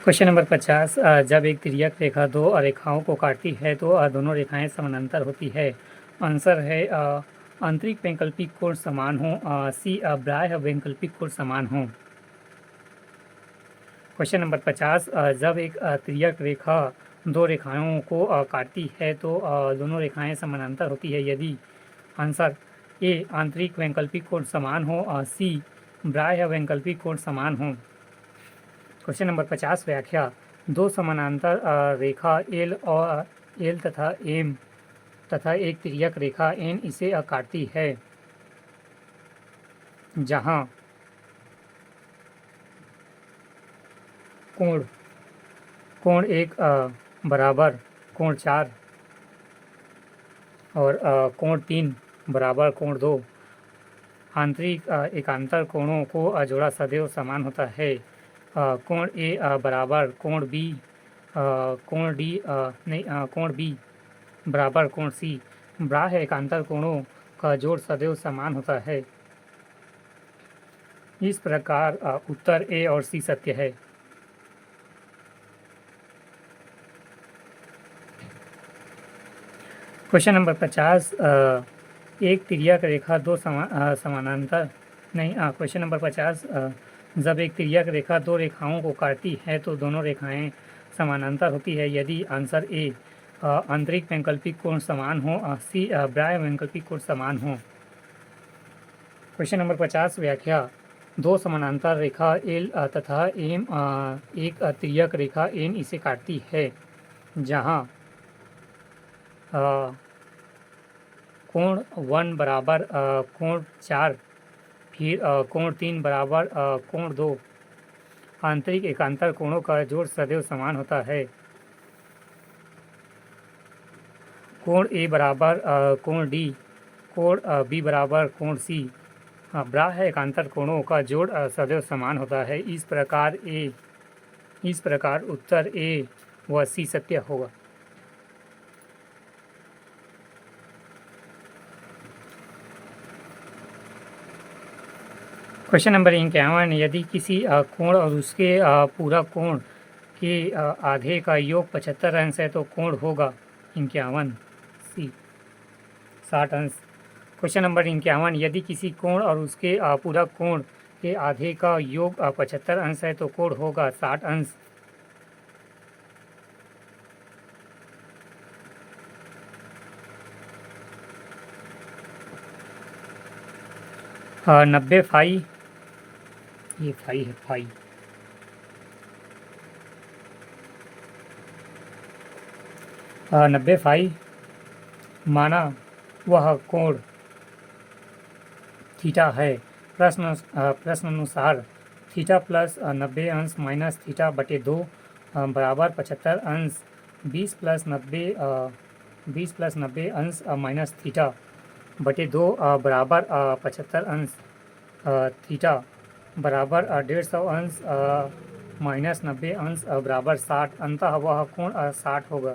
Question number 50 जब एक तिर्यक रेखा दो रेखाओं को काटती है तो दोनों रेखाएं समानांतर होती है। आंसर है आंतरिक वैकल्पिक कोण समान हो। सी बाह्य वैकल्पिक कोण समान हो। क्वेश्चन नंबर 50 जब एक तिर्यक रेखा दो रेखाओं को काटती है तो दोनों रेखाएं समानांतर होती है यदि आंसर ए आंतरिक वैकल्पिक कोण समान हो, सी बाह्य वैकल्पिक कोण समान हो। क्वेश्चन नंबर 50 व्याख्या। दो समानांतर रेखा एल तथा एम तथा एक तिर्यक रेखा एन इसे काटती है, जहां कोण कोण एक बराबर कोण 4 और कोण 3 बराबर कोण 2 आंतरिक एकांतर कोणों को जोड़ा सदैव समान होता है। कोण ए बराबर कोण बी, कोण डी नहीं कोण बी बराबर कोण सी। बाह्य एकांतर कोणों का जोड़ सदैव समान होता है। इस प्रकार उत्तर ए और सी सत्य है। क्वेश्चन नंबर 50 एक तिर्यक रेखा दो समानांतर नहीं क्वेश्चन नंबर 50 जब एक तिर्यक रेखा दो रेखाओं को काटती है तो दोनों रेखाएं समानांतर होती है यदि आंसर ए आंतरिक वैकल्पिक कोण समान हो, सी बाह्य वैकल्पिक कोण समान हो। क्वेश्चन नंबर 50 व्याख्या। दो समानांतर रेखा एल तथा एम एक तिर्यक रेखा एन इसे काटती है, जहां कोण 1 बराबर कोण 4 फिर कोण 3 बराबर कोण 2 आंतरिक एकांतर कोणों का जोड़ सदैव समान होता है। कोण ए बराबर कोण डी, कोण बी बराबर कोण सी। बाह्य एकांतर कोणों का जोड़ सदैव समान होता है। इस प्रकार उत्तर ए व सी सत्य होगा। Question number 51। यदि किसी कोण और उसके पूरा कोण के आधे का योग 75 अंश है तो कोण होगा 51, सी 60 अंश। Question number 51। यदि किसी कोण और उसके पूरा कोण के आधे का योग 75 अंश है तो कोण होगा 60 अंश। हाँ 90 फाई, ये फाई है फाई। हाँ 90 फाई माना वह कोण थीटा है। प्रश्न अनुसार थीटा प्लस 90 अंश माइनस थीटा बटे 2 बराबर 75 अंश। 20 प्लस 90 अंश माइनस थीटा बटे 2 बराबर 75 अंश। थीटा बराबर 150 अंश माइनस 90 अंश बराबर 60। अंततः वह कोण 60 होगा।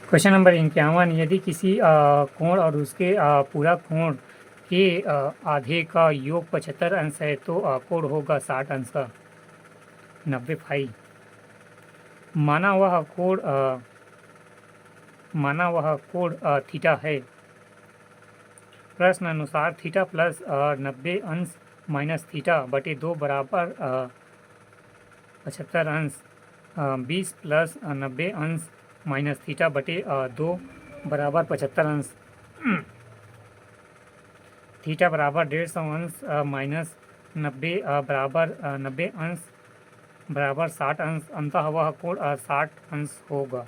Question number 51। यदि किसी कोण और उसके पूरा कोण के आधे का योग 75 अंश है तो कोण होगा 60 अंश का। 90 फाई माना वह कोण थीटा है। प्रश्न अनुसार थीटा प्लस 90 अंश माइनस थीटा बटे 2 बराबर 75 अंश। 20 प्लस 90 अंश माइनस थीटा बटे 2 बराबर 75 अंश। थीटा बराबर 150 अंश माइनस 90 बराबर 90 अंश बराबर 60 अंश। अंततः वह कोण 60 अंश होगा।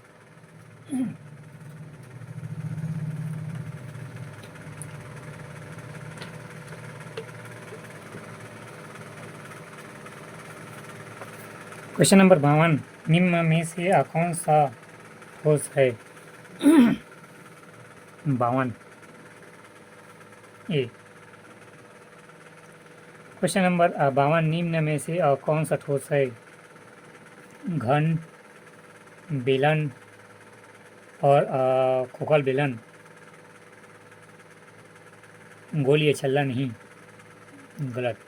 Question number 52। निम्न में से कौन सा ठोस है? 52 ए। Question number 52। निम्न में से कौन सा ठोस है? घन, बेलन और खोखल बेलन। गोलीय छल्ला नहीं, गलत।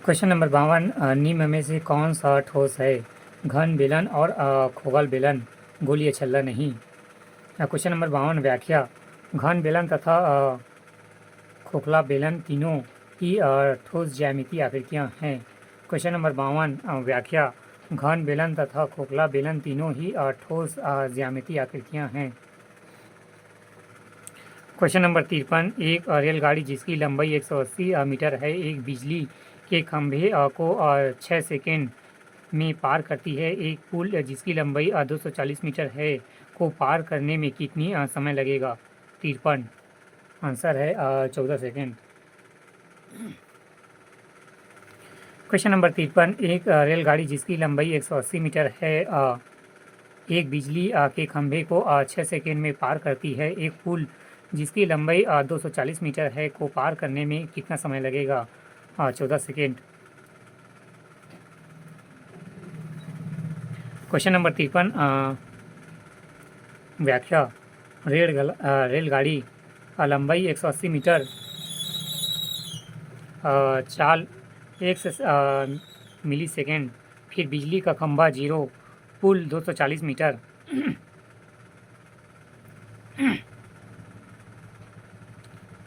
क्वेश्चन नंबर 52, निम्न में से कौन सा ठोस है? घन बेलन और खोखला बेलन, गोलीय छल्ला नहीं। क्वेश्चन नंबर 52, व्याख्या। घन बेलन तथा खोखला बेलन तीनों ही ठोस ज्यामितीय आकृतियां हैं। क्वेश्चन नंबर 52, व्याख्या। घन बेलन तथा खोखला बेलन तीनों ही ठोस ज्यामितीय आकृतियां हैं। क्वेश्चन नंबर 53, एक रेलगाड़ी जिसकी लंबाई 180 मीटर है, एक बिजली के खंभे को 6 सेकेंड में पार करती है। एक पुल जिसकी लंबाई 240 मीटर है को पार करने में कितनी समय लगेगा? 53। आंसर है 14 सेकेंड। क्वेश्चन नंबर 53, एक रेलगाड़ी जिसकी लंबाई 180 मीटर है, एक बिजली के खंभे को 6 सेकेंड में पार करती है। एक पुल जिसकी लंबाई 240 मीटर है को पार करने में कितना समय लगेगा? 14 सेकेंड। क्वेश्चन नंबर 53, व्याख्या। रेलगाड़ी लंबाई 180 मीटर, चाल 1 मिली सेकेंड, फिर बिजली का खंभा 0, पुल 240 मीटर।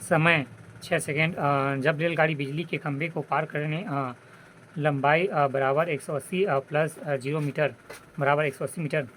समय 6 सेकेंड। जब रेलगाड़ी बिजली के खंभे को पार करने लंबाई बराबर 180 प्लस 0 मीटर बराबर 180 मीटर